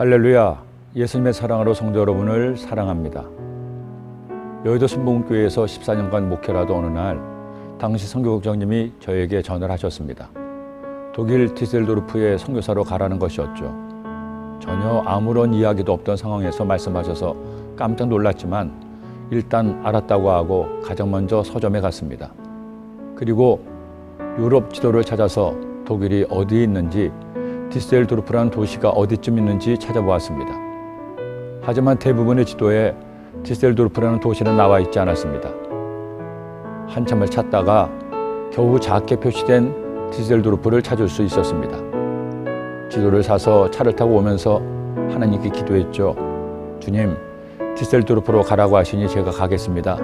할렐루야, 예수님의 사랑으로 성도 여러분을 사랑합니다. 여의도 순복음교회에서 14년간 목회를 하던 어느 날 당시 선교국장님이 저에게 전화를 하셨습니다. 독일 디셀도르프에 선교사로 가라는 것이었죠. 전혀 아무런 이야기도 없던 상황에서 말씀하셔서 깜짝 놀랐지만 일단 알았다고 하고 가장 먼저 서점에 갔습니다. 그리고 유럽 지도를 찾아서 독일이 어디에 있는지, 디셀도르프라는 도시가 어디쯤 있는지 찾아보았습니다. 하지만 대부분의 지도에 디셀도르프라는 도시는 나와 있지 않았습니다. 한참을 찾다가 겨우 작게 표시된 디셀도르프를 찾을 수 있었습니다. 지도를 사서 차를 타고 오면서 하나님께 기도했죠. 주님, 디셀도르프로 가라고 하시니 제가 가겠습니다.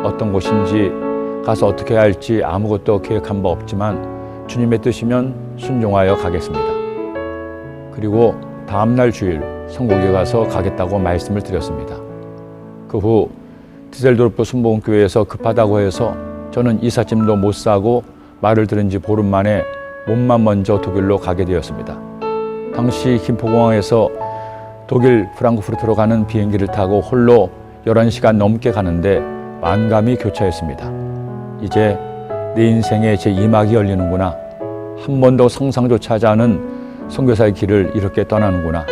어떤 곳인지, 가서 어떻게 해야 할지 아무것도 계획한 바 없지만 주님의 뜻이면 순종하여 가겠습니다. 그리고 다음날 주일 성곡에 가서 가겠다고 말씀을 드렸습니다. 그 후 디셀도르프 순복음교회에서 급하다고 해서 저는 이삿짐도 못 싸고 말을 들은 지 보름 만에 몸만 먼저 독일로 가게 되었습니다. 당시 김포공항에서 독일 프랑크푸르트로 가는 비행기를 타고 홀로 11시간 넘게 가는데 만감이 교차했습니다. 이제 내 인생에 제 2막이 열리는구나. 한 번도 상상조차 하지 않은 선교사의 길을 이렇게 떠나는구나.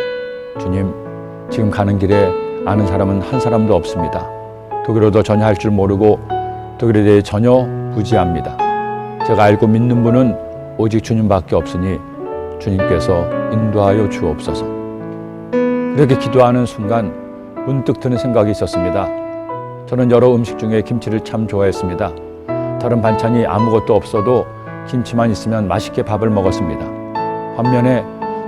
주님, 지금 가는 길에 아는 사람은 한 사람도 없습니다. 독일어도 전혀 할 줄 모르고 독일에 대해 전혀 부지합니다. 제가 알고 믿는 분은 오직 주님밖에 없으니 주님께서 인도하여 주옵소서. 이렇게 기도하는 순간 문득 드는 생각이 있었습니다. 저는 여러 음식 중에 김치를 참 좋아했습니다. 다른 반찬이 아무것도 없어도 김치만 있으면 맛있게 밥을 먹었습니다. 반면에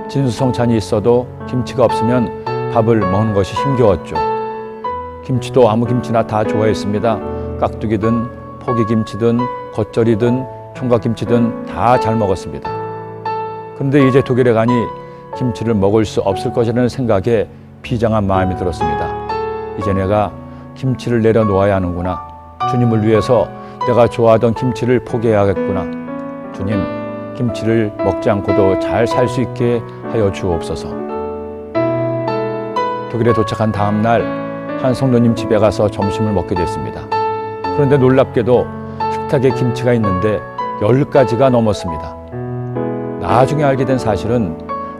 진수성찬이 있어도 김치가 없으면 밥을 먹는 것이 힘겨웠죠. 김치도 아무 김치나 다 좋아했습니다. 깍두기든 포기김치든 겉절이든 총각김치든 다 잘 먹었습니다. 그런데 이제 독일에 가니 김치를 먹을 수 없을 것이라는 생각에 비장한 마음이 들었습니다. 이제 내가 김치를 내려놓아야 하는구나. 주님을 위해서 내가 좋아하던 김치를 포기해야겠구나. 주님, 김치를 먹지 않고도 잘 살 수 있게 하여 주옵소서. 독일에 도착한 다음 날 한 성도님 집에 가서 점심을 먹게 됐습니다. 그런데 놀랍게도 식탁에 김치가 있는데 10가지가 넘었습니다. 나중에 알게 된 사실은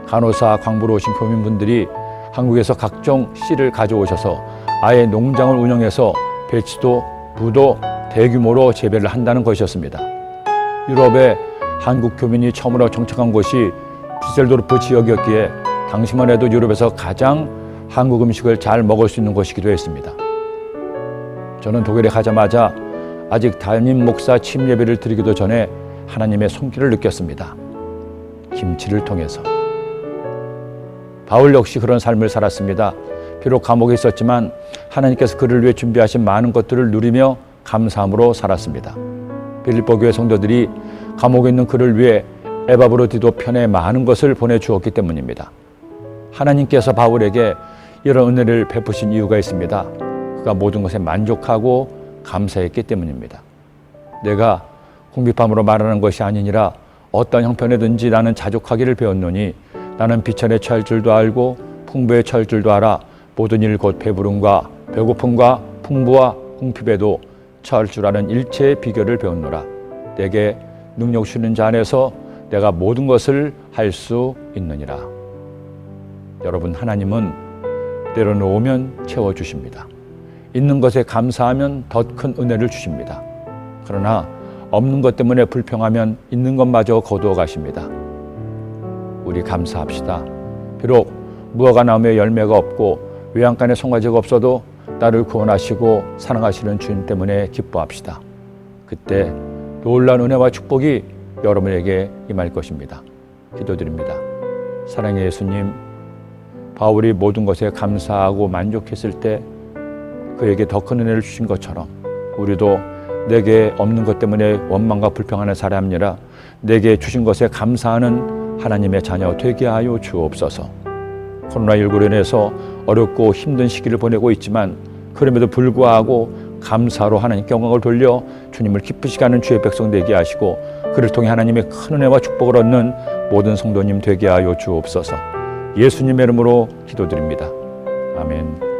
간호사 광부로 오신 교민분들이 한국에서 각종 씨를 가져오셔서 아예 농장을 운영해서 배추도 무도 대규모로 재배를 한다는 것이었습니다. 유럽에 한국 교민이 처음으로 정착한 곳이 디셀도르프 지역이었기에 당시만 해도 유럽에서 가장 한국 음식을 잘 먹을 수 있는 곳이기도 했습니다. 저는 독일에 가자마자 아직 담임 목사 취임 예배를 드리기도 전에 하나님의 손길을 느꼈습니다. 김치를 통해서. 바울 역시 그런 삶을 살았습니다. 비록 감옥에 있었지만 하나님께서 그를 위해 준비하신 많은 것들을 누리며 감사함으로 살았습니다. 빌립보 교회 성도들이 감옥에 있는 그를 위해 에바브로디도 편에 많은 것을 보내주었기 때문입니다. 하나님께서 바울에게 이런 은혜를 베푸신 이유가 있습니다. 그가 모든 것에 만족하고 감사했기 때문입니다. 내가 궁핍함으로 말하는 것이 아니니라 어떤 형편에든지 나는 자족하기를 배웠노니 나는 비천에 처할 줄도 알고 풍부에 처할 줄도 알아 모든 일 곧 배부름과 배고픔과 풍부와 궁핍에도 처할 줄 아는 일체의 비결을 배웠노라. 내게 능력 주는 자 안에서 내가 모든 것을 할 수 있느니라. 여러분, 하나님은 내려놓으면 채워주십니다. 있는 것에 감사하면 더 큰 은혜를 주십니다. 그러나 없는 것 때문에 불평하면 있는 것마저 거두어 가십니다. 우리 감사합시다. 비록 무화과 나무에 열매가 없고 외양간에 송아지가 없어도 나를 구원하시고 사랑하시는 주님 때문에 기뻐합시다. 그때 놀라운 은혜와 축복이 여러분에게 임할 것입니다. 기도드립니다. 사랑의 예수님, 바울이 모든 것에 감사하고 만족했을 때 그에게 더 큰 은혜를 주신 것처럼 우리도 내게 없는 것 때문에 원망과 불평하는 사람이 아니라 내게 주신 것에 감사하는 하나님의 자녀 되게 하여 주옵소서. 코로나19로 인해서 어렵고 힘든 시기를 보내고 있지만 그럼에도 불구하고 감사로 하나님께 영광을 돌려 주님을 기쁘시게 하는 주의 백성 되게 하시고 그를 통해 하나님의 큰 은혜와 축복을 얻는 모든 성도님 되게 하여 주옵소서. 예수님의 이름으로 기도드립니다. 아멘.